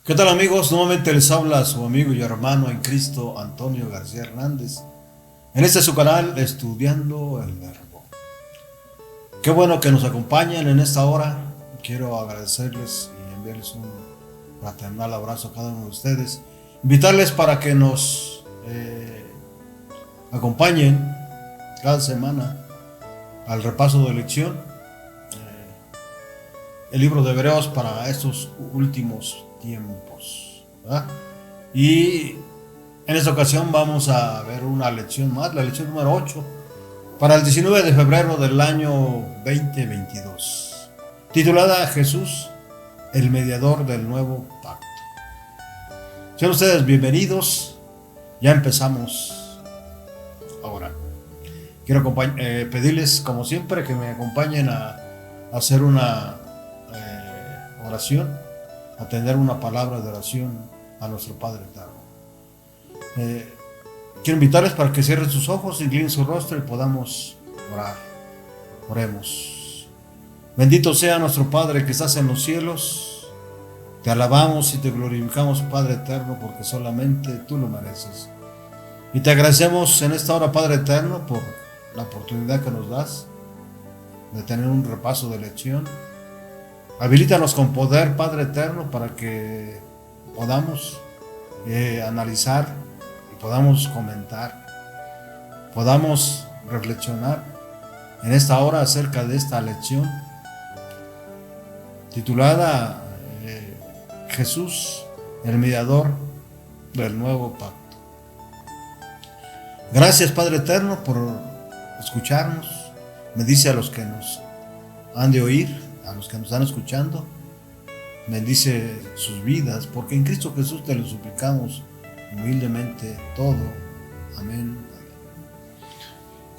¿Qué tal, amigos? Nuevamente les habla su amigo y hermano en Cristo, Antonio García Hernández, en este su canal Estudiando el Verbo. Qué bueno que nos acompañen en esta hora. Quiero agradecerles y enviarles un fraternal abrazo a cada uno de ustedes. Invitarles para que nos acompañen cada semana al repaso de lección, el libro de Hebreos para estos últimos tiempos, ¿verdad? Y en esta ocasión vamos a ver una lección más, la lección número 8, para el 19 de febrero del año 2022, titulada Jesús, el mediador del nuevo pacto. Sean ustedes bienvenidos, ya empezamos ahora. Quiero pedirles, como siempre, que me acompañen a hacer una oración, a tener una palabra de oración a nuestro Padre Eterno. Quiero invitarles para que cierren sus ojos, inclinen su rostro y podamos orar. Oremos. Bendito sea nuestro Padre que estás en los cielos. Te alabamos y te glorificamos, Padre Eterno, porque solamente tú lo mereces. Y te agradecemos en esta hora, Padre Eterno, por la oportunidad que nos das de tener un repaso de lección. Habilítanos con poder, Padre Eterno, para que podamos analizar y podamos comentar, podamos reflexionar en esta hora acerca de esta lección titulada Jesús, el mediador del nuevo pacto. Gracias, Padre Eterno, por escucharnos. Bendice a los que nos han de oír, a los que nos están escuchando. Bendice sus vidas, porque en Cristo Jesús te lo suplicamos humildemente todo. Amén.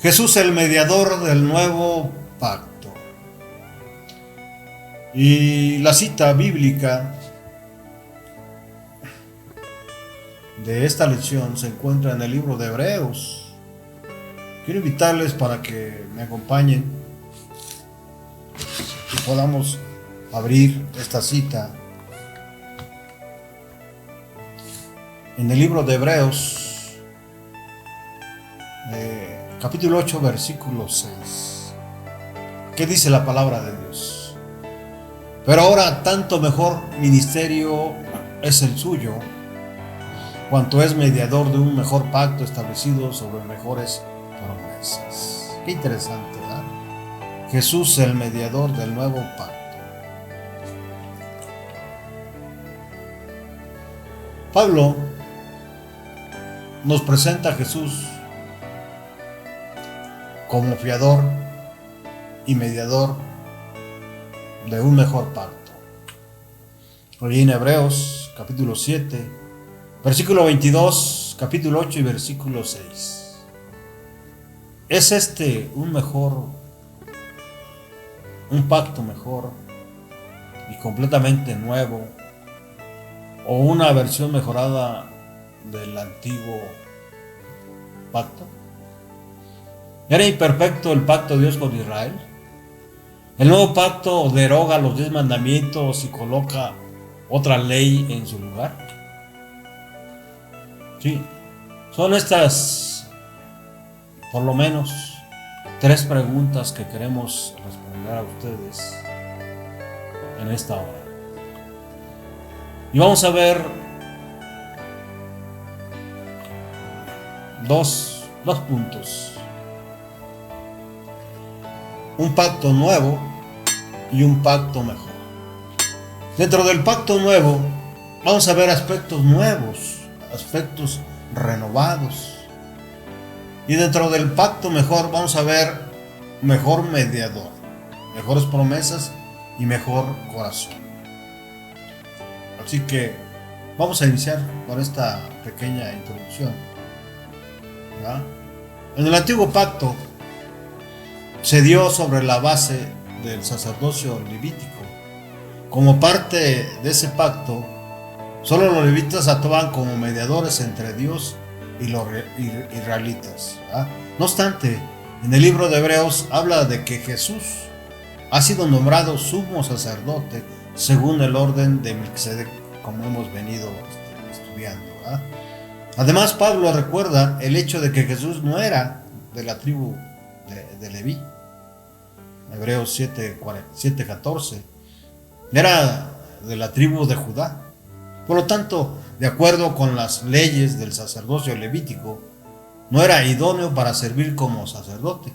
Jesús, el mediador del nuevo pacto. Y la cita bíblica de esta lección se encuentra en el libro de Hebreos. Quiero invitarles para que me acompañen y podamos abrir esta cita en el libro de Hebreos, capítulo 8, versículo 6. ¿Qué dice la palabra de Dios? Pero ahora tanto mejor ministerio es el suyo, cuanto es mediador de un mejor pacto establecido sobre mejores promesas. Qué interesante, ¿verdad? Jesús, el mediador del nuevo pacto. Pablo nos presenta a Jesús como fiador y mediador de un mejor pacto. Hoy en Hebreos capítulo 7, versículo 22, capítulo 8 y versículo 6. ¿Es este un pacto mejor y completamente nuevo, o una versión mejorada del antiguo pacto? ¿Era imperfecto el pacto de Dios con Israel? ¿El nuevo pacto deroga los 10 mandamientos y coloca otra ley en su lugar? Sí, son estas, por lo menos, 3 preguntas que queremos responder a ustedes en esta hora. Y vamos a ver dos puntos. Un pacto nuevo y un pacto mejor. Dentro del pacto nuevo vamos a ver aspectos nuevos, aspectos renovados. Y dentro del pacto mejor vamos a ver mejor mediador, mejores promesas y mejor corazón. Así que vamos a iniciar con esta pequeña introducción, ¿verdad? En el antiguo pacto se dio sobre la base del sacerdocio levítico. Como parte de ese pacto, solo los levitas actuaban como mediadores entre Dios y los israelitas, ¿verdad? No obstante, en el libro de Hebreos habla de que Jesús ha sido nombrado sumo sacerdote según el orden de Melquisedec, como hemos venido estudiando, ¿verdad? Además, Pablo recuerda el hecho de que Jesús no era de la tribu de Leví. Hebreos 7:14. Era de la tribu de Judá. Por lo tanto, de acuerdo con las leyes del sacerdocio levítico, no era idóneo para servir como sacerdote.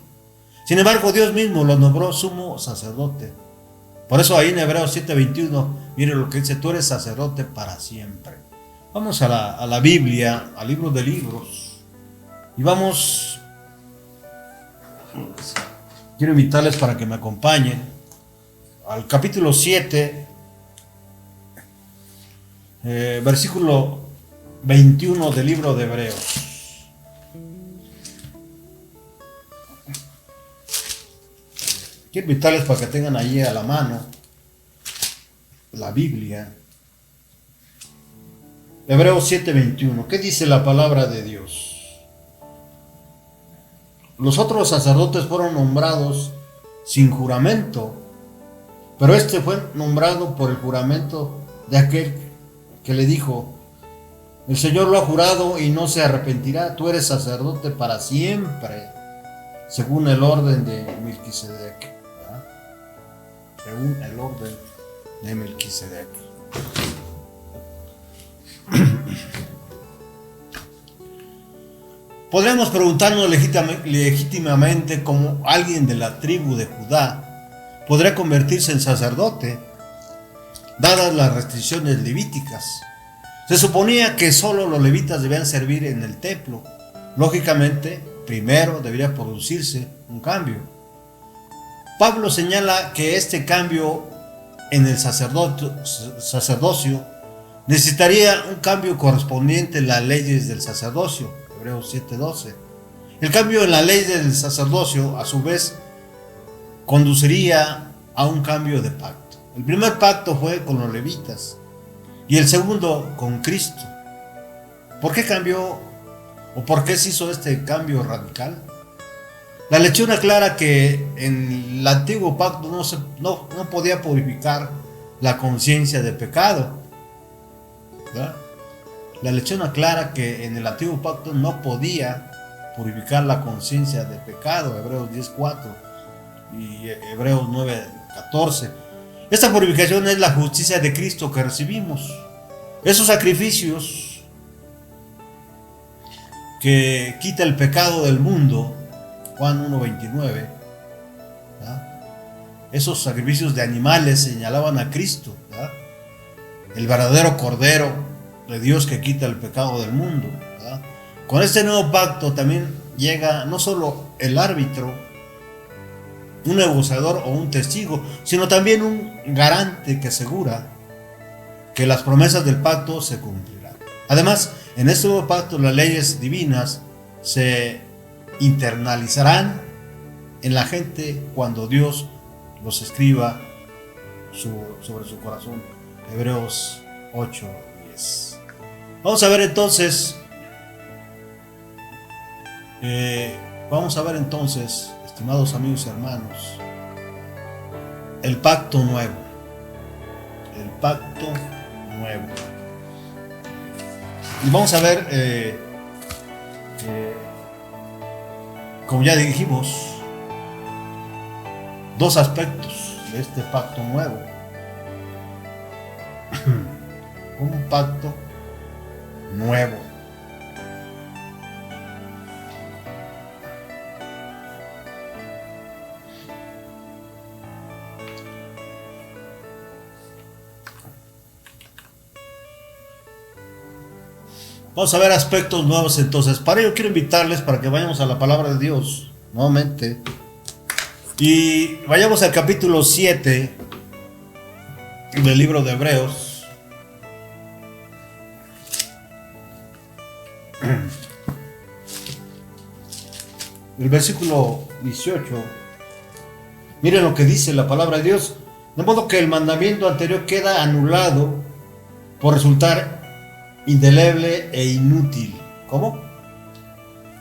Sin embargo, Dios mismo lo nombró sumo sacerdote. Por eso ahí en Hebreos 7:21, mire lo que dice: tú eres sacerdote para siempre. Vamos a la Biblia, al libro de libros, y quiero invitarles para que me acompañen al capítulo 7, versículo 21 del libro de Hebreos. Quiero invitarles para que tengan ahí a la mano la Biblia. Hebreos 7:21. ¿Qué dice la palabra de Dios? Los otros sacerdotes fueron nombrados sin juramento, pero este fue nombrado por el juramento de aquel que le dijo: el Señor lo ha jurado y no se arrepentirá, tú eres sacerdote para siempre, según el orden de Melquisedec. ¿Verdad? Según el orden de Melquisedec. Podríamos preguntarnos legítimamente cómo alguien de la tribu de Judá podría convertirse en sacerdote, dadas las restricciones levíticas. Se suponía que solo los levitas debían servir en el templo. Lógicamente, primero debería producirse un cambio. Pablo señala que este cambio en el sacerdocio necesitaría un cambio correspondiente en las leyes del sacerdocio, Hebreos 7:12. El cambio en la ley del sacerdocio, a su vez, conduciría a un cambio de pacto. El primer pacto fue con los levitas y el segundo con Cristo. ¿Por qué cambió o por qué se hizo este cambio radical? La lección aclara que en el antiguo pacto no podía purificar la conciencia de pecado, ¿verdad? La lección aclara que en el antiguo pacto no podía purificar la conciencia de pecado, Hebreos 10:4 y Hebreos 9:14. Esta purificación es la justicia de Cristo que recibimos. Esos sacrificios que quita el pecado del mundo, Juan 1:29, ¿verdad? Esos sacrificios de animales señalaban a Cristo, ¿verdad? El verdadero Cordero de Dios que quita el pecado del mundo, ¿verdad? Con este nuevo pacto también llega no solo el árbitro, un negociador o un testigo, sino también un garante que asegura que las promesas del pacto se cumplirán. Además, en este nuevo pacto las leyes divinas se internalizarán en la gente cuando Dios los escriba sobre su corazón. Hebreos 8:10. Vamos a ver entonces, estimados amigos y hermanos, el pacto nuevo. El pacto nuevo. Y vamos a ver, como ya dijimos, dos aspectos de este pacto nuevo. Un pacto nuevo. Vamos a ver aspectos nuevos entonces. Para ello quiero invitarles para que vayamos a la palabra de Dios nuevamente. Y vayamos al capítulo 7 del libro de Hebreos. El versículo 18. Miren lo que dice la palabra de Dios. De modo que el mandamiento anterior queda anulado por resultar indeleble e inútil. ¿Cómo?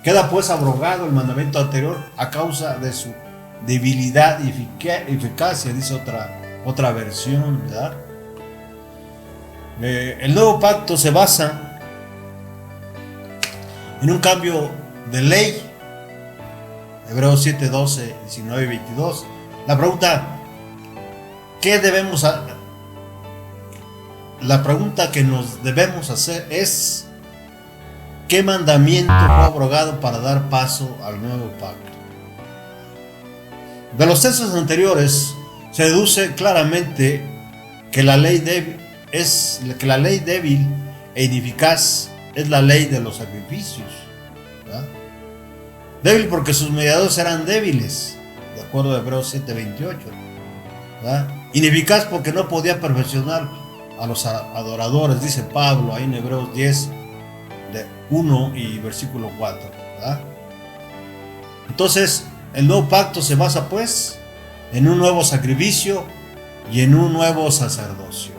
Queda pues abrogado el mandamiento anterior a causa de su debilidad y eficacia, dice otra versión, ¿verdad? El nuevo pacto se basa en un cambio de ley. Hebreos 7, 12, 19 y 22. La pregunta, la pregunta que nos debemos hacer es: ¿qué mandamiento fue abrogado para dar paso al nuevo pacto? De los textos anteriores se deduce claramente que la ley débil e ineficaz es la ley de los sacrificios, ¿verdad? Débil porque sus mediadores eran débiles, de acuerdo a Hebreos 7:28, ¿verdad? Ineficaz porque no podía perfeccionar a los adoradores, dice Pablo ahí en Hebreos 10, de 1 y versículo 4, ¿verdad? Entonces, el nuevo pacto se basa pues en un nuevo sacrificio y en un nuevo sacerdocio,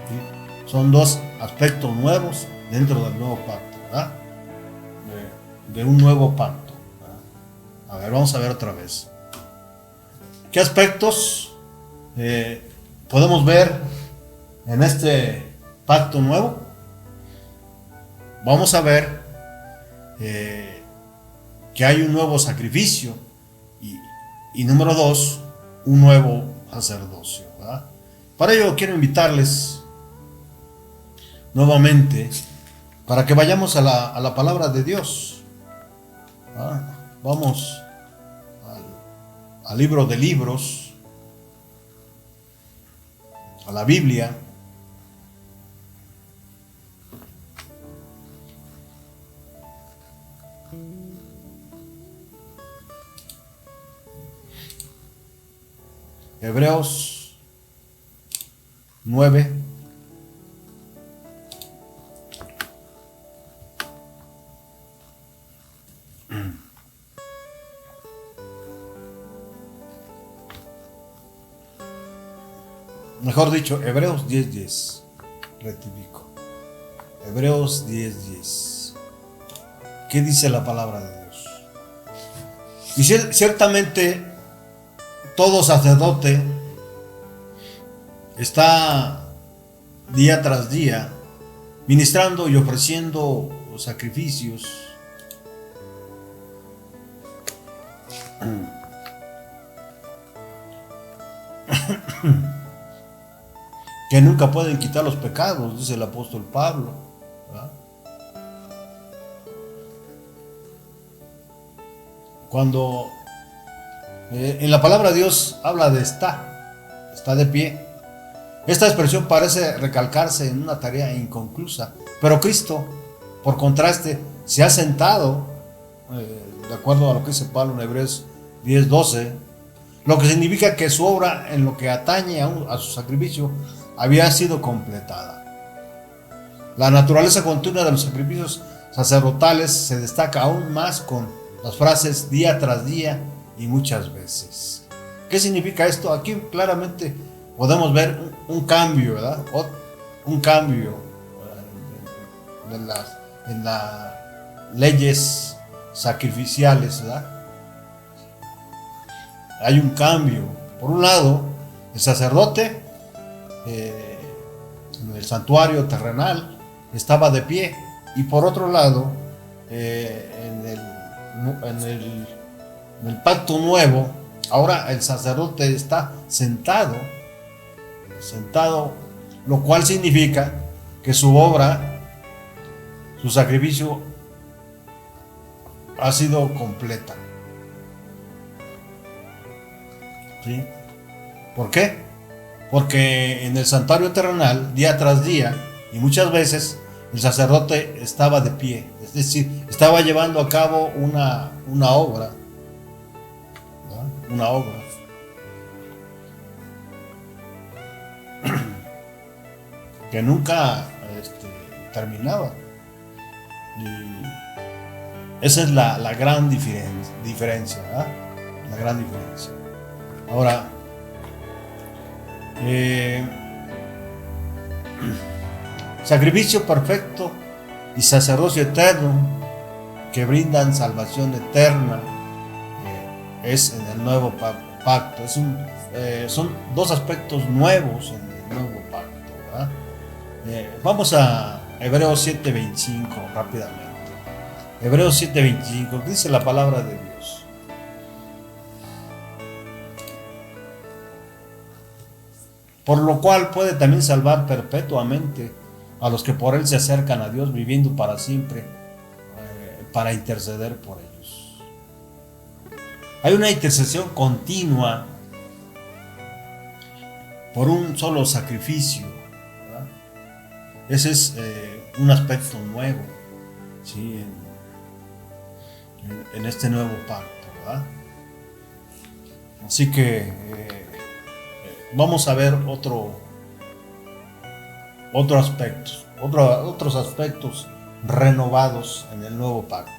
¿sí? Son dos aspectos nuevos dentro del nuevo pacto, ¿verdad? De un nuevo pacto, ¿verdad? A ver, vamos a ver otra vez. ¿Qué aspectos podemos ver en este pacto nuevo? Vamos a ver que hay un nuevo sacrificio y número 2, un nuevo sacerdocio, ¿verdad? Para ello quiero invitarles nuevamente para que vayamos a la palabra de Dios, ¿verdad? Vamos al libro de libros, a la Biblia. Hebreos 9. Mejor dicho, Hebreos 10:10. Rectifico. Hebreos 10:10. ¿Qué dice la palabra de Dios? Y ciertamente todo sacerdote está día tras día ministrando y ofreciendo sacrificios que nunca pueden quitar los pecados, dice el apóstol Pablo, ¿verdad? Cuando en la palabra de Dios habla de está de pie, esta expresión parece recalcarse en una tarea inconclusa, pero Cristo, por contraste, se ha sentado, de acuerdo a lo que dice Pablo en Hebreos 10:12, lo que significa que su obra en lo que atañe a su sacrificio había sido completada. La naturaleza continua de los sacrificios sacerdotales se destaca aún más con las frases día tras día y muchas veces. ¿Qué significa esto? Aquí claramente podemos ver un cambio, ¿verdad? Un cambio en las leyes sacrificiales, ¿verdad? Hay un cambio. Por un lado, el sacerdote en el santuario terrenal estaba de pie, y por otro lado, en el pacto nuevo, ahora el sacerdote está sentado, lo cual significa que su obra, su sacrificio ha sido completa. ¿Sí? ¿Por qué? Porque en el santuario terrenal, día tras día, y muchas veces, el sacerdote estaba de pie, es decir, estaba llevando a cabo una obra, ¿verdad? Una obra que nunca terminaba. Y esa es la gran diferencia, ¿verdad? La gran diferencia. Ahora, sacrificio perfecto y sacerdocio eterno que brindan salvación eterna es en el nuevo pacto. Son dos aspectos nuevos en el nuevo pacto, ¿verdad? Vamos a Hebreos 7:25 rápidamente. Hebreos 7:25, ¿qué dice la palabra de Dios? Por lo cual puede también salvar perpetuamente a los que por él se acercan a Dios, viviendo para siempre, para interceder por ellos. Hay una intercesión continua por un solo sacrificio, ¿verdad? Ese es un aspecto nuevo, ¿sí? en este nuevo pacto, ¿verdad? Así que vamos a ver otros aspectos renovados en el nuevo pacto.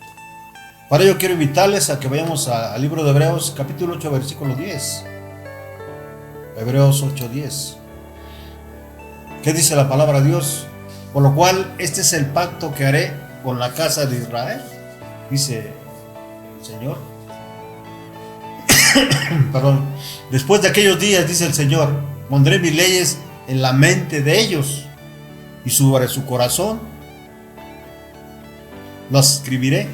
Para ello quiero invitarles a que vayamos al libro de Hebreos, capítulo 8, versículo 10. Hebreos 8:10. ¿Qué dice la palabra de Dios? Por lo cual, este es el pacto que haré con la casa de Israel, dice el Señor. Perdón. Después de aquellos días, dice el Señor, pondré mis leyes en la mente de ellos y sobre su corazón las escribiré.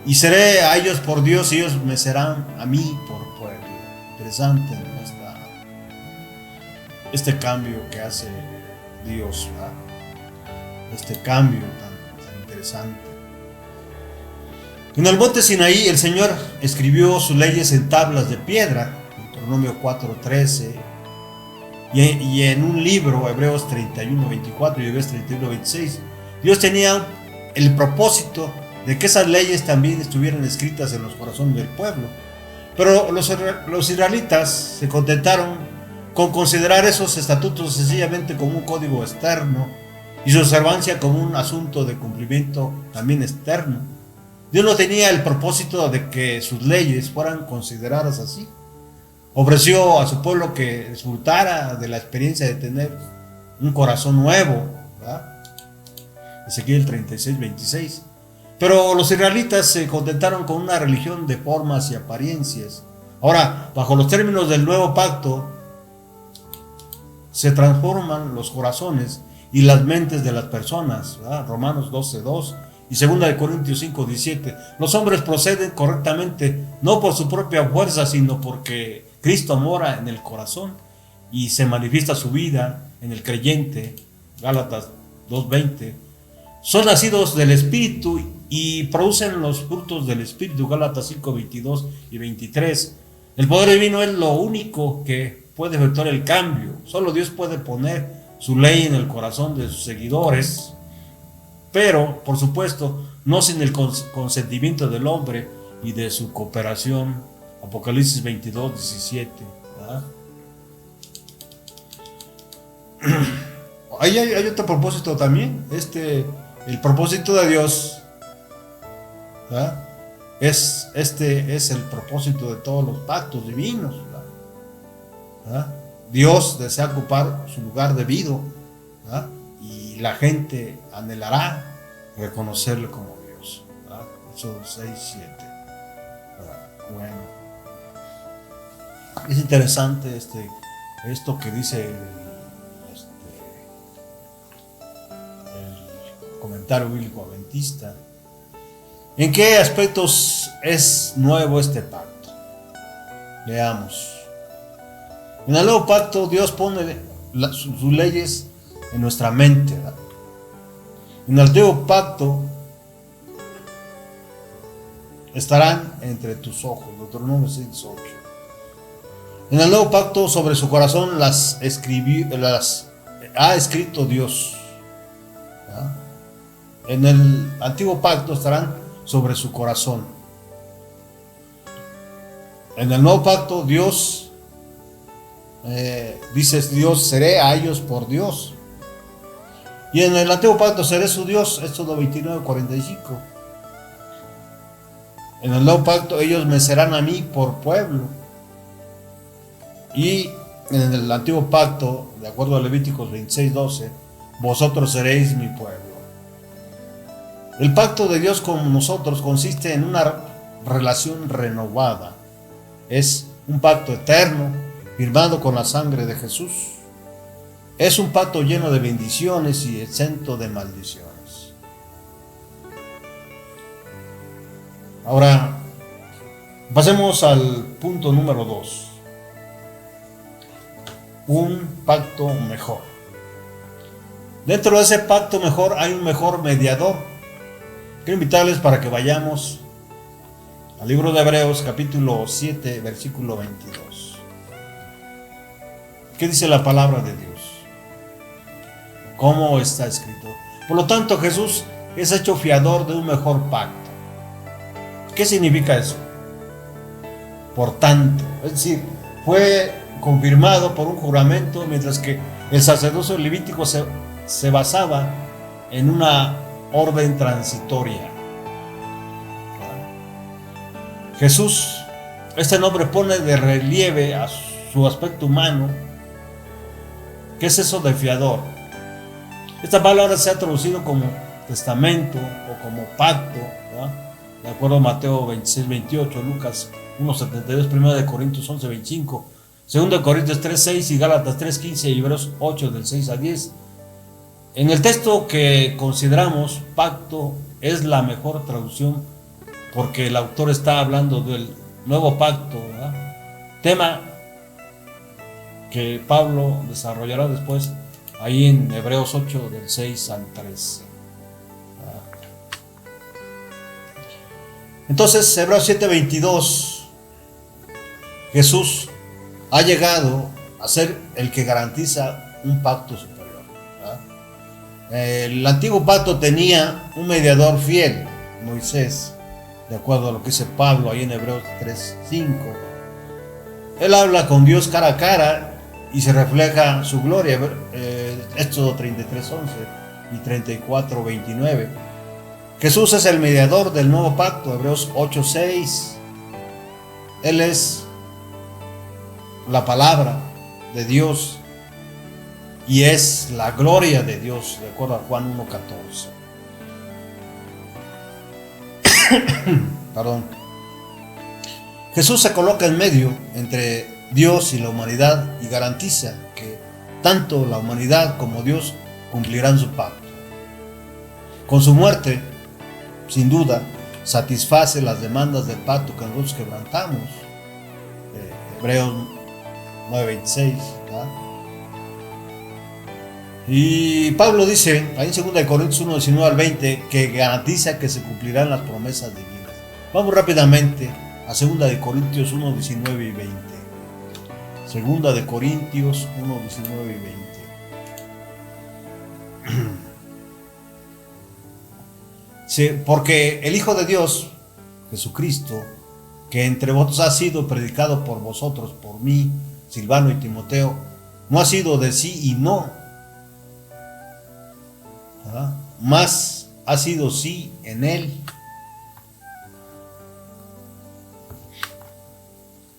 Y seré a ellos por Dios y ellos me serán a mí por pueblo. Interesante este cambio que hace Dios, ¿verdad? Este cambio tan interesante. En el monte Sinaí el Señor escribió sus leyes en tablas de piedra, Deuteronomio 4:13, y en un libro, Hebreos 31:24 y Hebreos 31:26. Dios tenía el propósito de que esas leyes también estuvieran escritas en los corazones del pueblo. Pero los israelitas se contentaron con considerar esos estatutos sencillamente como un código externo y su observancia como un asunto de cumplimiento también externo. Dios no tenía el propósito de que sus leyes fueran consideradas así. Ofreció a su pueblo que disfrutara de la experiencia de tener un corazón nuevo, ¿verdad? Ezequiel 36:26. Pero los israelitas se contentaron con una religión de formas y apariencias. Ahora, bajo los términos del nuevo pacto, se transforman los corazones y las mentes de las personas, ¿verdad? Romanos 12:2 y 2 Corintios 5:17. Los hombres proceden correctamente no por su propia fuerza, sino porque Cristo mora en el corazón y se manifiesta su vida en el creyente. Gálatas 2:20. Son nacidos del Espíritu y producen los frutos del Espíritu. Gálatas 5:22 y 23. El poder divino es lo único que puede efectuar el cambio. Solo Dios puede poner su ley en el corazón de sus seguidores, pero, por supuesto, no sin el consentimiento del hombre y de su cooperación. Apocalipsis 22:17. Ahí hay otro propósito también. El propósito de Dios, ¿verdad? Este es el propósito de todos los pactos divinos, ¿verdad? Dios desea ocupar su lugar debido, ¿verdad? Y la gente anhelará reconocerle como Dios, ¿verdad? Eso 6:7. Bueno, es interesante esto que dice el comentario bíblico adventista. ¿En qué aspectos es nuevo este pacto? Veamos. En el nuevo pacto Dios pone sus leyes en nuestra mente, ¿verdad? En el antiguo pacto estarán entre tus ojos, Deuteronomio 6:8. En el nuevo pacto sobre su corazón las ha escrito Dios, ¿verdad? En el antiguo pacto estarán sobre su corazón. En el nuevo pacto Dios dice Dios, seré a ellos por Dios. Y en el antiguo pacto seré su Dios, Éxodo 29:45. En el nuevo pacto ellos me serán a mí por pueblo. Y en el antiguo pacto, de acuerdo a Levíticos 26:12, vosotros seréis mi pueblo. El pacto de Dios con nosotros consiste en una relación renovada. Es un pacto eterno, firmado con la sangre de Jesús. Es un pacto lleno de bendiciones y exento de maldiciones. Ahora, pasemos al punto número 2. Un pacto mejor. Dentro de ese pacto mejor hay un mejor mediador. Quiero invitarles para que vayamos al libro de Hebreos, capítulo 7, versículo 22. ¿Qué dice la palabra de Dios? ¿Cómo está escrito? Por lo tanto, Jesús es hecho fiador de un mejor pacto. ¿Qué significa eso? Por tanto, es decir, fue confirmado por un juramento, mientras que el sacerdocio levítico se basaba en una orden transitoria. Jesús, este nombre pone de relieve a su aspecto humano. ¿Qué es eso de fiador? Esta palabra se ha traducido como testamento o como pacto, ¿verdad? De acuerdo a Mateo 26, 28, Lucas 1:72, 1 Corintios 11, 25, 2 Corintios 3, 6 y Gálatas 3, 15 y Hebreos 8 del 6 al 10. En el texto que consideramos, pacto es la mejor traducción porque el autor está hablando del nuevo pacto, ¿verdad? Tema que Pablo desarrollará después ahí en Hebreos 8 del 6 al 13. Entonces, Hebreos 7:22, Jesús ha llegado a ser el que garantiza un pacto superior, ¿verdad? El antiguo pacto tenía un mediador fiel, Moisés, de acuerdo a lo que dice Pablo ahí en Hebreos 3:5. Él habla con Dios cara a cara y se refleja su gloria, Éxodo 33:11 y 34:29. Jesús es el mediador del nuevo pacto, Hebreos 8:6. Él es la palabra de Dios y es la gloria de Dios, de acuerdo a Juan 1:14. Perdón. Jesús se coloca en medio entre Dios y la humanidad y garantiza que tanto la humanidad como Dios cumplirán su pacto. Con su muerte, sin duda, satisface las demandas del pacto que nosotros quebrantamos. Hebreos 9:26, ¿verdad? Y Pablo dice, ahí en 2 Corintios 1:19 al 20, que garantiza que se cumplirán las promesas divinas. Vamos rápidamente a 2 Corintios 1:19 y 20. 2 Corintios 1:19 y 20. Sí, porque el Hijo de Dios, Jesucristo, que entre vosotros ha sido predicado por vosotros, por mí, Silvano y Timoteo, no ha sido de sí y no, ¿verdad? Más ha sido sí en él.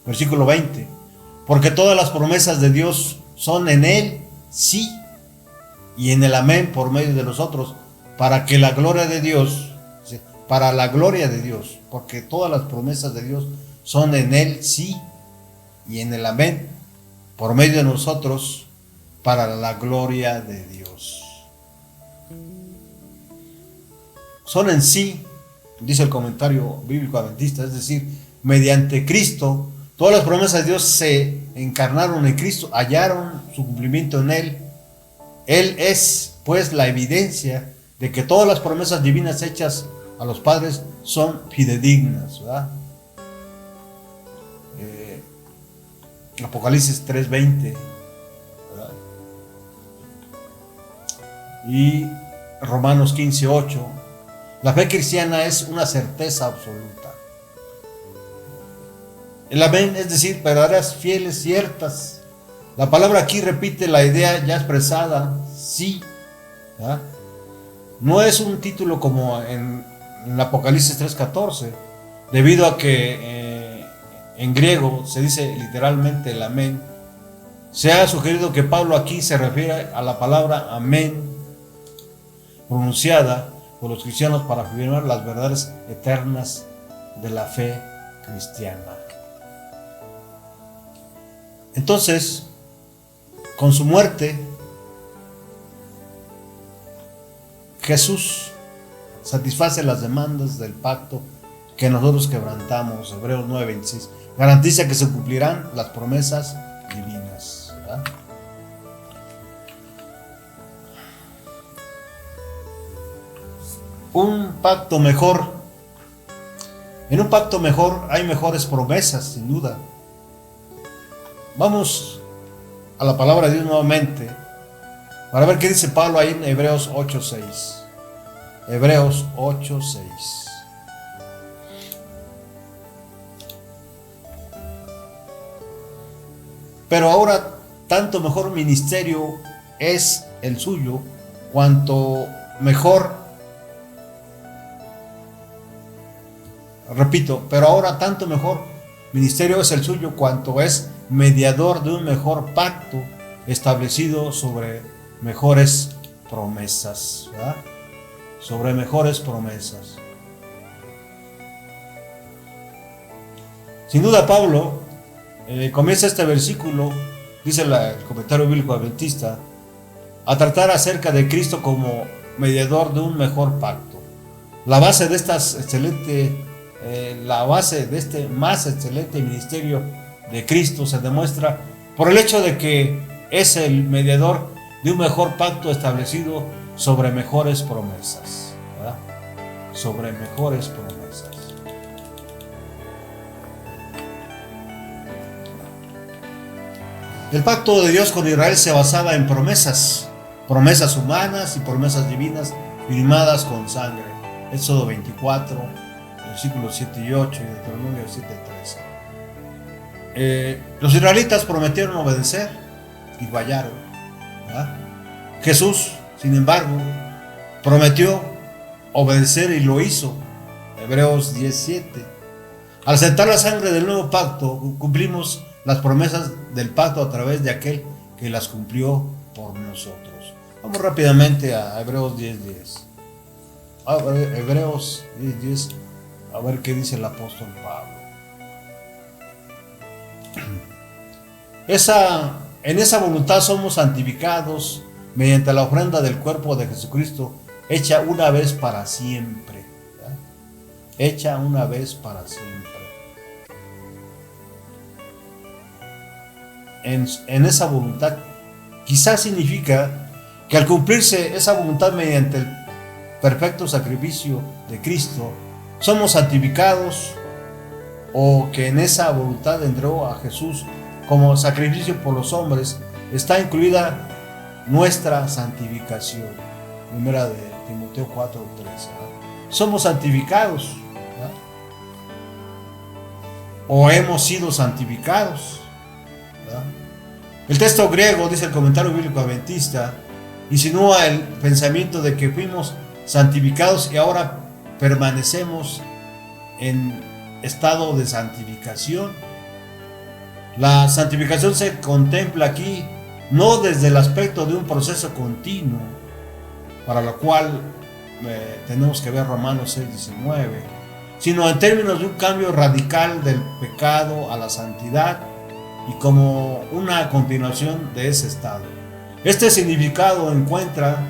Versículo 20. Porque todas las promesas de Dios son en él sí y en el amén por medio de nosotros, para que la gloria de Dios, para la gloria de Dios, porque todas las promesas de Dios son en él sí y en el amén por medio de nosotros, para la gloria de Dios. Son en sí, dice el comentario bíblico adventista, es decir, mediante Cristo, todas las promesas de Dios se encarnaron en Cristo, hallaron su cumplimiento en él. Él es, pues, la evidencia de que todas las promesas divinas hechas a los padres son fidedignas, ¿verdad? Apocalipsis 3:20, ¿verdad? Y Romanos 15:8. La fe cristiana es una certeza absoluta. El amén, es decir, verdaderas, fieles, ciertas. La palabra aquí repite la idea ya expresada, sí, ¿verdad? No es un título como en Apocalipsis 3:14, debido a que en griego se dice literalmente el amén. Se ha sugerido que Pablo aquí se refiere a la palabra amén, pronunciada por los cristianos para afirmar las verdades eternas de la fe cristiana. Entonces, con su muerte, Jesús satisface las demandas del pacto que nosotros quebrantamos. Hebreos 9:26 garantiza que se cumplirán las promesas divinas, ¿verdad? Un pacto mejor. En un pacto mejor hay mejores promesas, sin duda. Vamos a la palabra de Dios nuevamente para ver qué dice Pablo ahí en Hebreos 8:6. Hebreos 8:6. Pero ahora tanto mejor ministerio es el suyo, cuanto mejor. Repito, pero ahora tanto mejor ministerio es el suyo, cuanto es mediador de un mejor pacto establecido sobre mejores promesas, ¿verdad? Sobre mejores promesas. Sin duda Pablo comienza este versículo, dice el comentario bíblico adventista, a tratar acerca de Cristo como mediador de un mejor pacto. La base de este más excelente ministerio de Cristo se demuestra por el hecho de que es el mediador de un mejor pacto establecido sobre mejores promesas, ¿verdad? Sobre mejores promesas. El pacto de Dios con Israel se basaba en promesas humanas y promesas divinas firmadas con sangre. Éxodo 24, versículos 7 y 8 y Deuteronomio 7 y 13. Los israelitas prometieron obedecer y fallaron, ¿verdad? Jesús, sin embargo, prometió obedecer y lo hizo. Hebreos 10:7. Al aceptar la sangre del nuevo pacto, cumplimos las promesas del pacto a través de aquel que las cumplió por nosotros. Vamos rápidamente a Hebreos 10:10. Hebreos 10:10, a ver qué dice el apóstol Pablo. En esa voluntad somos santificados mediante la ofrenda del cuerpo de Jesucristo, hecha una vez para siempre, ¿verdad? Hecha una vez para siempre. En esa voluntad, quizás significa que al cumplirse esa voluntad mediante el perfecto sacrificio de Cristo, somos santificados, o que en esa voluntad entregó a Jesús como sacrificio por los hombres, está incluida nuestra santificación. Primera de Timoteo 4:3. Somos santificados, ¿verdad? O hemos sido santificados, ¿verdad? El texto griego, dice el comentario bíblico adventista, insinúa el pensamiento de que fuimos santificados y ahora permanecemos en estado de santificación. La santificación se contempla aquí no desde el aspecto de un proceso continuo, para lo cual tenemos que ver Romanos 6:19, sino en términos de un cambio radical del pecado a la santidad y como una continuación de ese estado. Este significado encuentra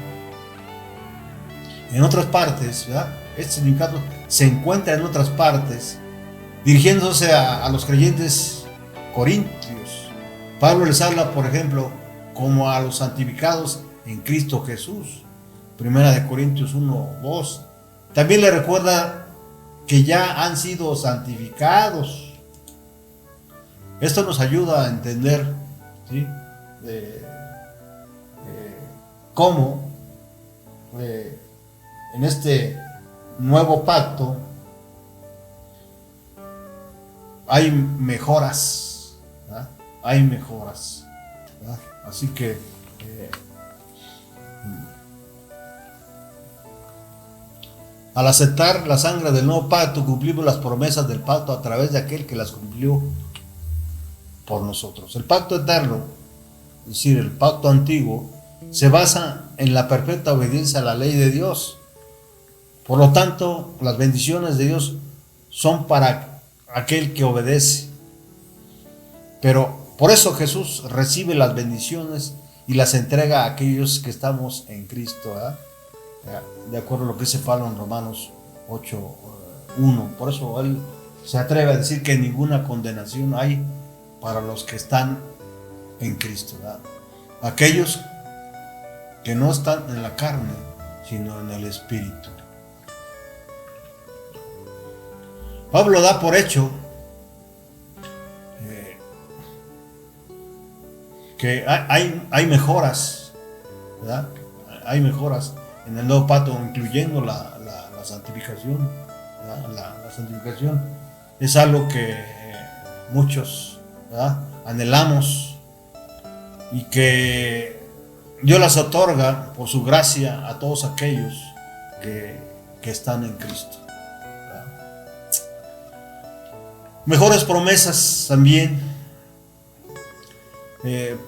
en otras partes, ¿verdad? Este significado se encuentra en otras partes, dirigiéndose a los creyentes corintios. Pablo les habla, por ejemplo, como a los santificados en Cristo Jesús. Primera de Corintios 1:2. También le recuerda que ya han sido santificados. Esto nos ayuda a entender, ¿sí?, cómo en este nuevo pacto hay mejoras, ¿verdad? Hay mejoras, ¿verdad? Así que al aceptar la sangre del nuevo pacto, cumplimos las promesas del pacto a través de aquel que las cumplió por nosotros. El pacto eterno, es decir, el pacto antiguo, se basa en la perfecta obediencia a la ley de Dios. Por lo tanto, las bendiciones de Dios son para aquel que obedece. Pero por eso Jesús recibe las bendiciones y las entrega a aquellos que estamos en Cristo, ¿verdad? de acuerdo a lo que dice Pablo en Romanos 8:1. Por eso él se atreve a decir que ninguna condenación hay para los que están en Cristo, ¿verdad? Aquellos que no están en la carne, sino en el Espíritu. Pablo da por hecho que hay mejoras, ¿verdad? Hay mejoras en el nuevo pacto, incluyendo la santificación, ¿verdad? La santificación es algo que muchos, ¿verdad?, anhelamos, y que Dios las otorga por su gracia a todos aquellos que están en Cristo, ¿verdad? Mejores promesas también.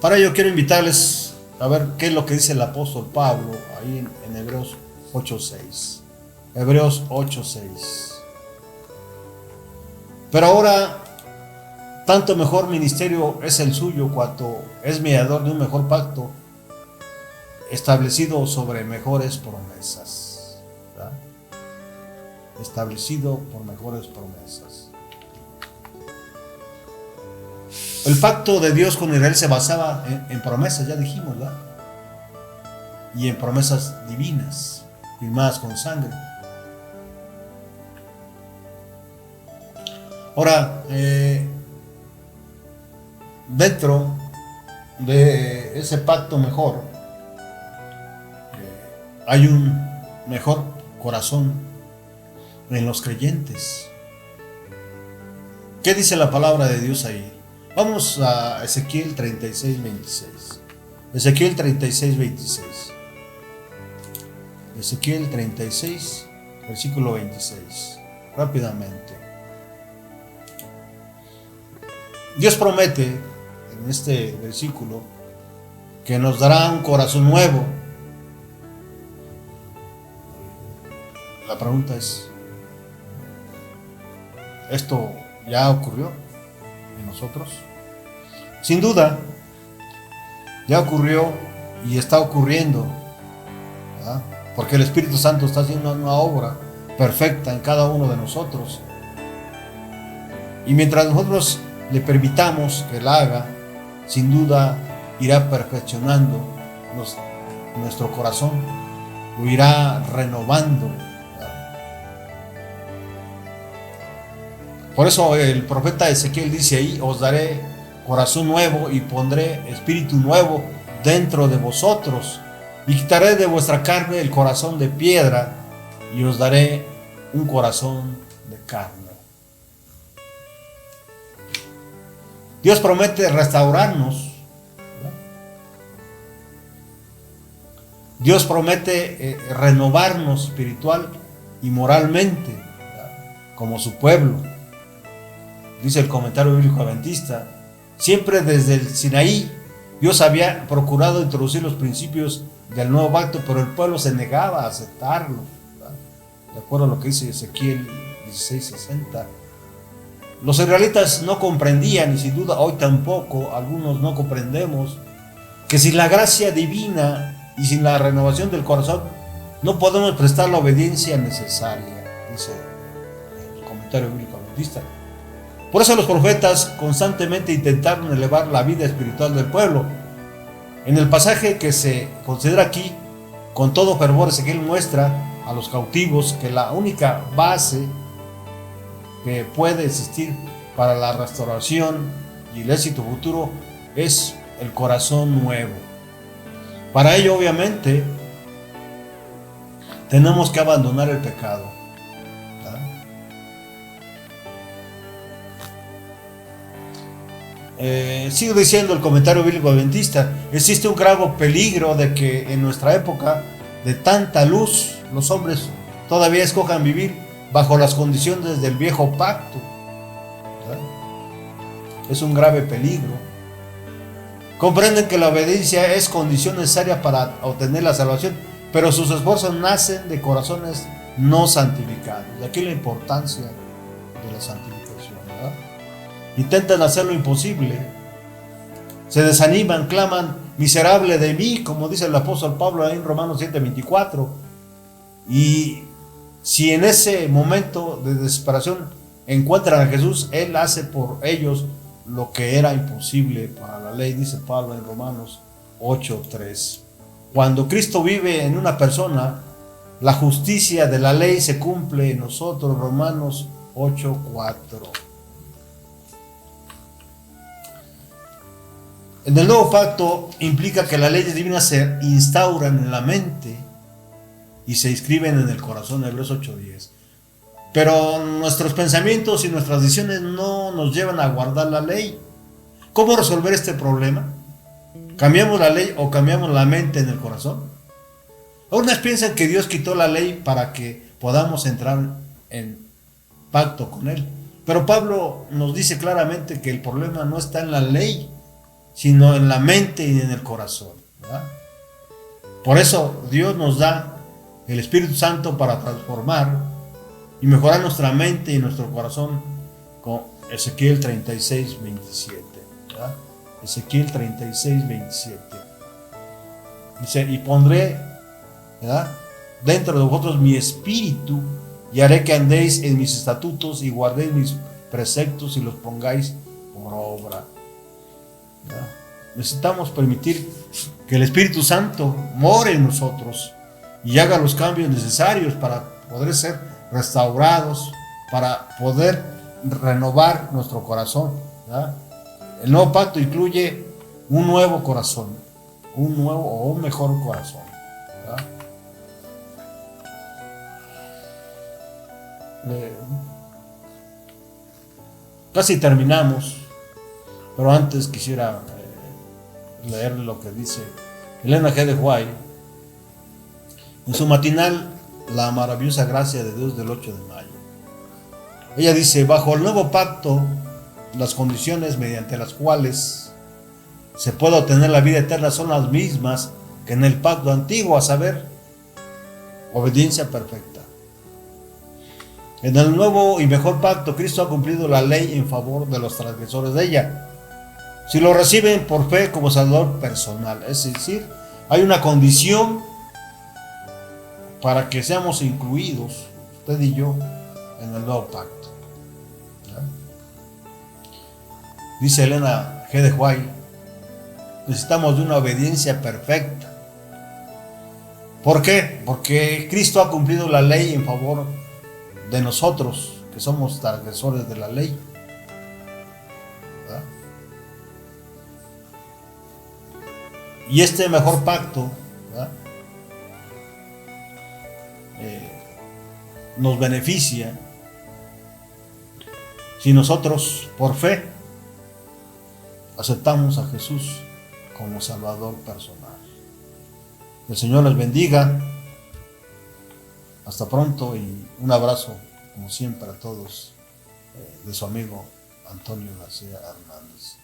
Para ello quiero invitarles a ver qué es lo que dice el apóstol Pablo ahí en Hebreos 8:6. Hebreos 8:6. Pero ahora, tanto mejor ministerio es el suyo, cuanto es mediador de un mejor pacto, establecido sobre mejores promesas, ¿verdad? Establecido por mejores promesas. El pacto de Dios con Israel se basaba en promesas, ya dijimos, ¿verdad? Y en promesas divinas, firmadas con sangre. Ahora, dentro de ese pacto mejor, hay un mejor corazón en los creyentes. ¿Qué dice la palabra de Dios ahí? Vamos a Ezequiel 36:26. Ezequiel 36:26. Ezequiel 36, versículo 26. Rápidamente. Dios promete en este versículo que nos dará un corazón nuevo. La pregunta es, ¿esto ya ocurrió en nosotros? Sin duda, ya ocurrió y está ocurriendo, ¿verdad? Porque el Espíritu Santo está haciendo una obra perfecta en cada uno de nosotros. Y mientras nosotros le permitamos que la haga, sin duda irá perfeccionando nuestro corazón, lo irá renovando. Por eso el profeta Ezequiel dice ahí: os daré corazón nuevo y pondré espíritu nuevo dentro de vosotros, y quitaré de vuestra carne el corazón de piedra y os daré un corazón de carne. Dios promete restaurarnos, ¿verdad? Dios promete renovarnos espiritual y moralmente, ¿verdad?, como su pueblo. Dice el comentario bíblico adventista: siempre desde el Sinaí Dios había procurado introducir los principios del nuevo pacto, pero el pueblo se negaba a aceptarlos, ¿verdad? De acuerdo a lo que dice Ezequiel 16:60. Los israelitas no comprendían, y sin duda hoy tampoco algunos no comprendemos, que sin la gracia divina y sin la renovación del corazón no podemos prestar la obediencia necesaria, dice el comentario bíblico adventista. Por eso los profetas constantemente intentaron elevar la vida espiritual del pueblo. En el pasaje que se considera aquí, con todo fervor, Ezequiel muestra a los cautivos que la única base que puede existir para la restauración y el éxito futuro es el corazón nuevo. Para ello, obviamente, tenemos que abandonar el pecado, ¿verdad? Sigo diciendo el comentario bíblico adventista: existe un grave peligro de que en nuestra época de tanta luz los hombres todavía escojan vivir bajo las condiciones del viejo pacto, ¿verdad? Es un grave peligro. Comprenden que la obediencia es condición necesaria para obtener la salvación, pero sus esfuerzos nacen de corazones no santificados. De aquí la importancia de la santificación, ¿verdad? Intentan hacer lo imposible, se desaniman, claman: miserable de mí, como dice el apóstol Pablo en Romanos 7:24. Y si en ese momento de desesperación encuentran a Jesús, Él hace por ellos lo que era imposible para la ley, dice Pablo en Romanos 8:3. Cuando Cristo vive en una persona, la justicia de la ley se cumple en nosotros, Romanos 8:4. En el nuevo pacto implica que las leyes divinas se instauran en la mente y se inscriben en el corazón, Hebreos 8:10. Pero nuestros pensamientos y nuestras decisiones no nos llevan a guardar la ley. ¿Cómo resolver este problema? ¿Cambiamos la ley o cambiamos la mente en el corazón? Algunas piensan que Dios quitó la ley para que podamos entrar en pacto con Él. Pero Pablo nos dice claramente que el problema no está en la ley, sino en la mente y en el corazón, ¿verdad? Por eso Dios nos da el Espíritu Santo para transformar y mejorar nuestra mente y nuestro corazón, con Ezequiel 36:27, ¿verdad? Ezequiel 36:27 dice: y pondré, ¿verdad?, dentro de vosotros mi espíritu, y haré que andéis en mis estatutos y guardéis mis preceptos y los pongáis por obra, ¿verdad? Necesitamos permitir que el Espíritu Santo more en nosotros y haga los cambios necesarios para poder ser restaurados, para poder renovar nuestro corazón, ¿verdad? El nuevo pacto incluye un nuevo corazón, un nuevo o un mejor corazón, ¿verdad? Casi terminamos, pero antes quisiera leer lo que dice Elena G. de White en su matinal La maravillosa gracia de Dios del 8 de mayo. Ella dice: bajo el nuevo pacto, las condiciones mediante las cuales se puede obtener la vida eterna son las mismas que en el pacto antiguo, a saber, obediencia perfecta. En el nuevo y mejor pacto, Cristo ha cumplido la ley en favor de los transgresores de ella, si lo reciben por fe como salvador personal. Es decir, hay una condición para que seamos incluidos, usted y yo, en el nuevo pacto, ¿verdad? Dice Elena G. de White: necesitamos de una obediencia perfecta. ¿Por qué? Porque Cristo ha cumplido la ley en favor de nosotros, que somos transgresores de la ley, ¿verdad? Y este mejor pacto, ¿verdad?, nos beneficia si nosotros por fe aceptamos a Jesús como Salvador personal. El Señor les bendiga. Hasta pronto y un abrazo, como siempre, a todos, de su amigo Antonio García Hernández.